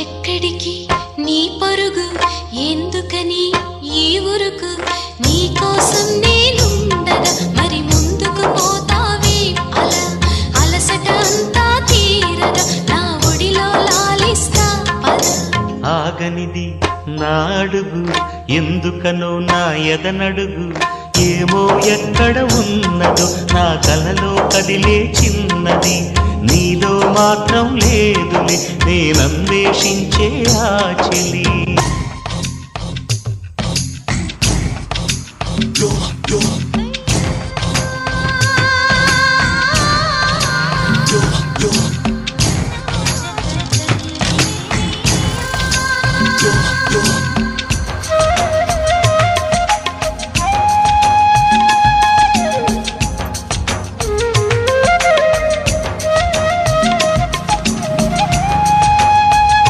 ఎక్కడికి నీ పరుగు ఎందుకని ఈ ఊరుకు నీ కోసం నేనుండగా మరి ముందుకు పోతావే అలా అలసట అంతా తీరగా నా ఒడిలో లాలిస్తా పద ఆగనిది నా అడుగు ఎందుకనో నా ఎదనడుగు ఏమో ఎక్కడ ఉన్నదో నా కలలో కదిలే చిన్నది నీలో మాత్రం లేదులే నేనన్వేషించే ఆ చెలి